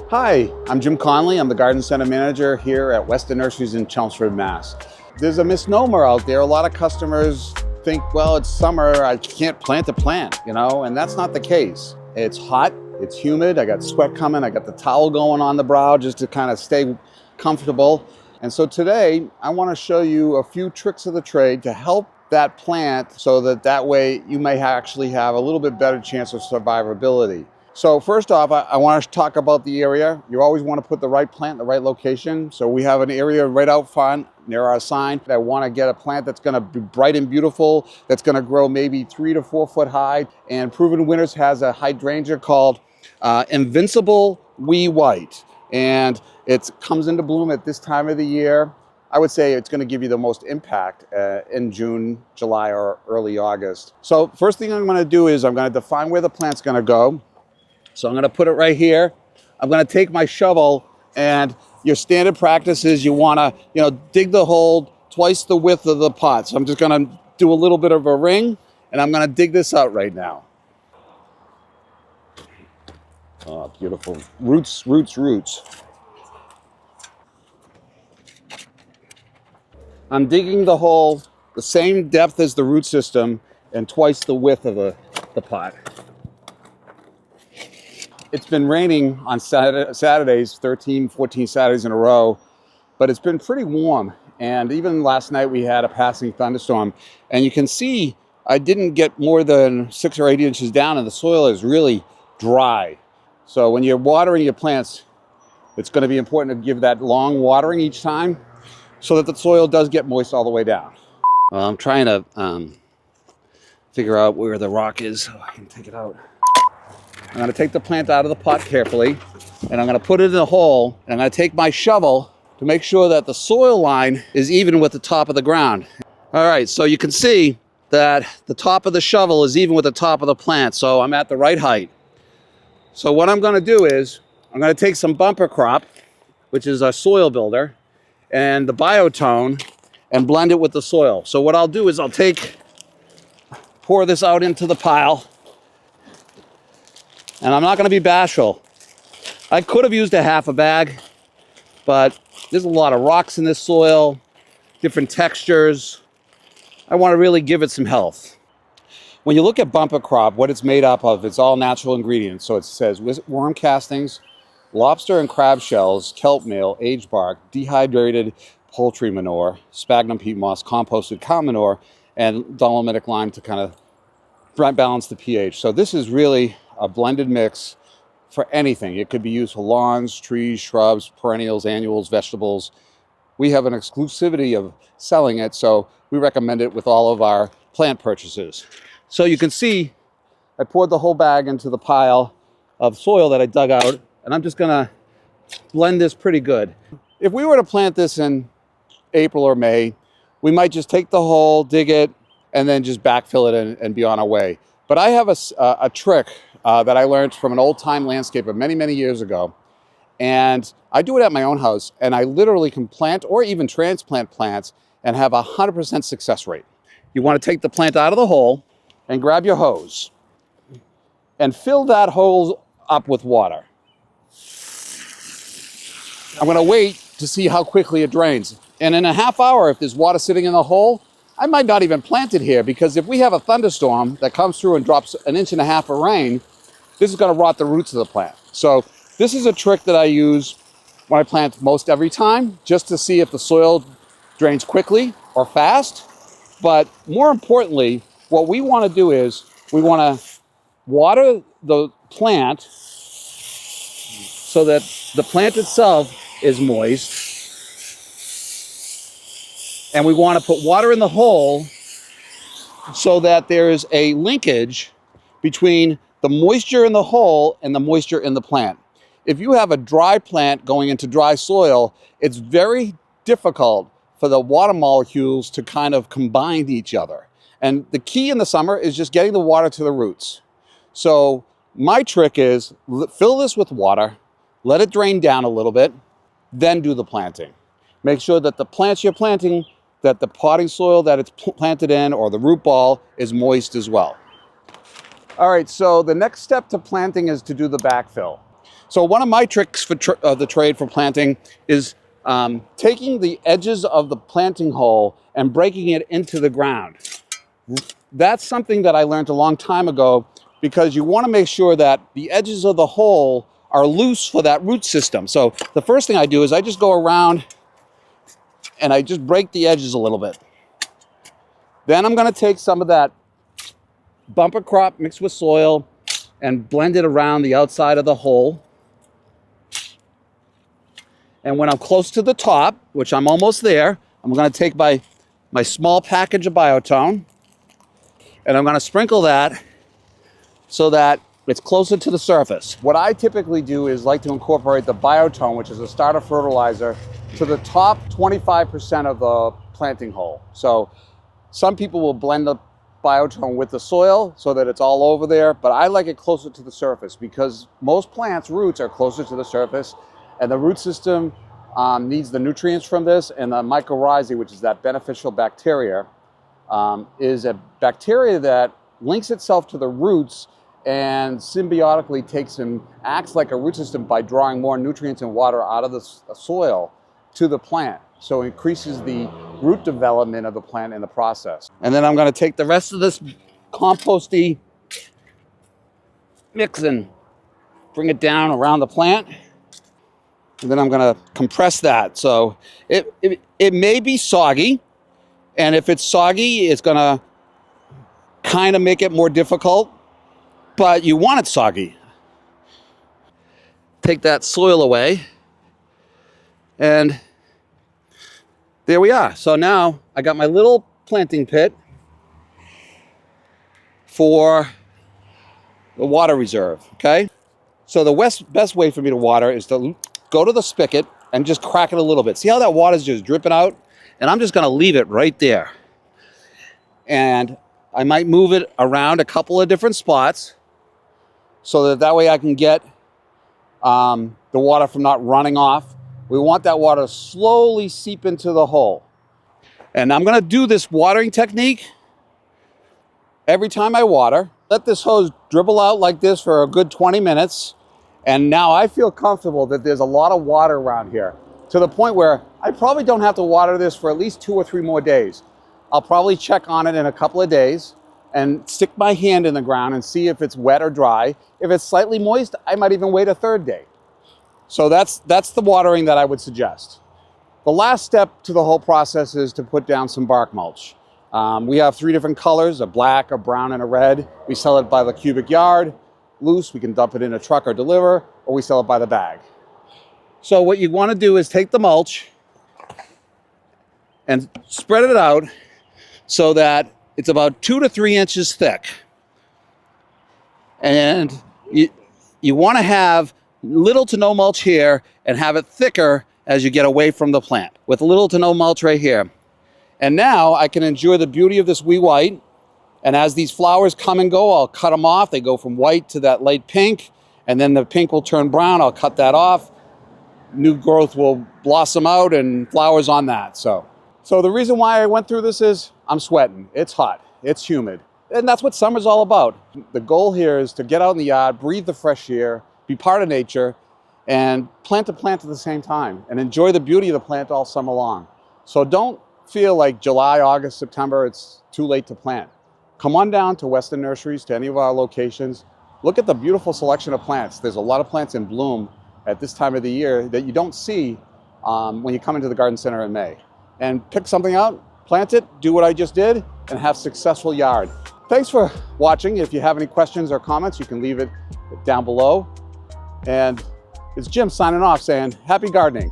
Hi, I'm Jim Connolly. I'm the Garden Center Manager here at Weston Nurseries in Chelmsford, Mass. There's a misnomer out there. A lot of customers think, well, it's summer, I can't plant a plant, and that's not the case. It's hot, it's humid, I got sweat coming, I got the towel going on the brow just to kind of stay comfortable. And so today, I want to show you a few tricks of the trade to help that plant so that way you may actually have a little bit better chance of survivability. So first off, I want to talk about the area. You always want to put the right plant in the right location. So we have an area right out front near our sign. I want to get a plant that's going to be bright and beautiful, that's going to grow maybe 3 to 4 foot high. And Proven Winners has a hydrangea called Invincible Wee White. And it comes into bloom at this time of the year. I would say it's going to give you the most impact in June, July, or early August. So first thing I'm going to do is I'm going to define where the plant's going to go. So I'm going to put it right here. I'm going to take my shovel, and your standard practice is you want to, dig the hole twice the width of the pot. So I'm just going to do a little bit of a ring, and I'm going to dig this out right now. Oh, beautiful. Roots, roots, roots. I'm digging the hole the same depth as the root system and twice the width of the pot. It's been raining on Saturdays, 13, 14 Saturdays in a row, but it's been pretty warm. And even last night we had a passing thunderstorm. And you can see I didn't get more than 6 or 8 inches down, and the soil is really dry. So when you're watering your plants, it's going to be important to give that long watering each time so that the soil does get moist all the way down. Well, I'm trying to figure out where the rock is so I can take it out. I'm going to take the plant out of the pot carefully, and I'm going to put it in the hole, and I'm going to take my shovel to make sure that the soil line is even with the top of the ground. All right, so you can see that the top of the shovel is even with the top of the plant, so I'm at the right height. So what I'm going to do is I'm going to take some bumper crop, which is a soil builder, and the biotone, and blend it with the soil. So what I'll do is I'll pour this out into the pile. And I'm not going to be bashful. I could have used a half a bag, but there's a lot of rocks in this soil, different textures. I want to really give it some health. When you look at bumper crop, what it's made up of, it's all natural ingredients. So it says worm castings, lobster and crab shells, kelp meal, aged bark, dehydrated poultry manure, sphagnum peat moss, composted cow manure, and dolomitic lime to kind of balance the pH. So this is really a blended mix for anything. It could be used for lawns, trees, shrubs, perennials, annuals, vegetables. We have an exclusivity of selling it, so we recommend it with all of our plant purchases. So you can see I poured the whole bag into the pile of soil that I dug out, and I'm just gonna blend this pretty good. If we were to plant this in April or May, we might just take the hole, dig it, and then just backfill it and be on our way. But I have a trick that I learned from an old-time landscaper many, many years ago. And I do it at my own house, and I literally can plant or even transplant plants and have a 100% success rate. You want to take the plant out of the hole and grab your hose and fill that hole up with water. I'm going to wait to see how quickly it drains. And in a half hour, if there's water sitting in the hole, I might not even plant it here, because if we have a thunderstorm that comes through and drops 1.5 inches of rain, this is going to rot the roots of the plant. So this is a trick that I use when I plant most every time, just to see if the soil drains quickly or fast. But more importantly, what we want to do is we want to water the plant so that the plant itself is moist. And we want to put water in the hole so that there is a linkage between the moisture in the hole and the moisture in the plant. If you have a dry plant going into dry soil, it's very difficult for the water molecules to kind of combine each other. And the key in the summer is just getting the water to the roots. So my trick is fill this with water, let it drain down a little bit, then do the planting. Make sure that the plants you're planting, that the potting soil that it's planted in or the root ball is moist as well. All right, so the next step to planting is to do the backfill. So one of my tricks for the trade for planting is taking the edges of the planting hole and breaking it into the ground. That's something that I learned a long time ago, because you want to make sure that the edges of the hole are loose for that root system. So the first thing I do is I just go around and I just break the edges a little bit. Then I'm going to take some of that bumper crop mixed with soil and blend it around the outside of the hole. And when I'm close to the top, which I'm almost there, I'm going to take my small package of biotone and I'm going to sprinkle that so that it's closer to the surface. What I typically do is like to incorporate the biotone, which is a starter fertilizer, to the top 25% of the planting hole. So some people will blend the biotone with the soil so that it's all over there, but I like it closer to the surface because most plants' roots are closer to the surface, and the root system needs the nutrients from this, and the mycorrhizae, which is that beneficial bacteria, is a bacteria that links itself to the roots and symbiotically acts like a root system by drawing more nutrients and water out of the soil to the plant. So it increases the root development of the plant in the process. And then I'm going to take the rest of this composty mix and bring it down around the plant. And then I'm going to compress that. So it may be soggy. And if it's soggy, it's going to kind of make it more difficult. But you want it soggy. Take that soil away. And there we are. So now I got my little planting pit for the water reserve, okay? So the best way for me to water is to go to the spigot and just crack it a little bit. See how that water's just dripping out? And I'm just gonna leave it right there. And I might move it around a couple of different spots so that way I can get the water from not running off. We want that water to slowly seep into the hole. And I'm gonna do this watering technique every time I water. Let this hose dribble out like this for a good 20 minutes. And now I feel comfortable that there's a lot of water around here, to the point where I probably don't have to water this for at least 2 or 3 more days. I'll probably check on it in a couple of days and stick my hand in the ground and see if it's wet or dry. If it's slightly moist, I might even wait a 3rd day. So that's the watering that I would suggest. The last step to the whole process is to put down some bark mulch. We have 3 different colors, a black, a brown, and a red. We sell it by the cubic yard. Loose, we can dump it in a truck or deliver, or we sell it by the bag. So what you want to do is take the mulch and spread it out so that it's about 2 to 3 inches thick. And you want to have little to no mulch here and have it thicker as you get away from the plant, with little to no mulch right here. And now I can enjoy the beauty of this wee white. And as these flowers come and go, I'll cut them off. They go from white to that light pink, and then the pink will turn brown. I'll cut that off. New growth will blossom out and flowers on that. So the reason why I went through this is I'm sweating. It's hot. It's humid. And that's what summer's all about. The goal here is to get out in the yard, breathe the fresh air, be part of nature, and plant a plant at the same time and enjoy the beauty of the plant all summer long. So don't feel like July, August, September, it's too late to plant. Come on down to Weston Nurseries, to any of our locations. Look at the beautiful selection of plants. There's a lot of plants in bloom at this time of the year that you don't see when you come into the garden center in May. And pick something out, plant it, do what I just did, and have a successful yard. Thanks for watching. If you have any questions or comments, you can leave it down below. And it's Jim signing off saying, happy gardening.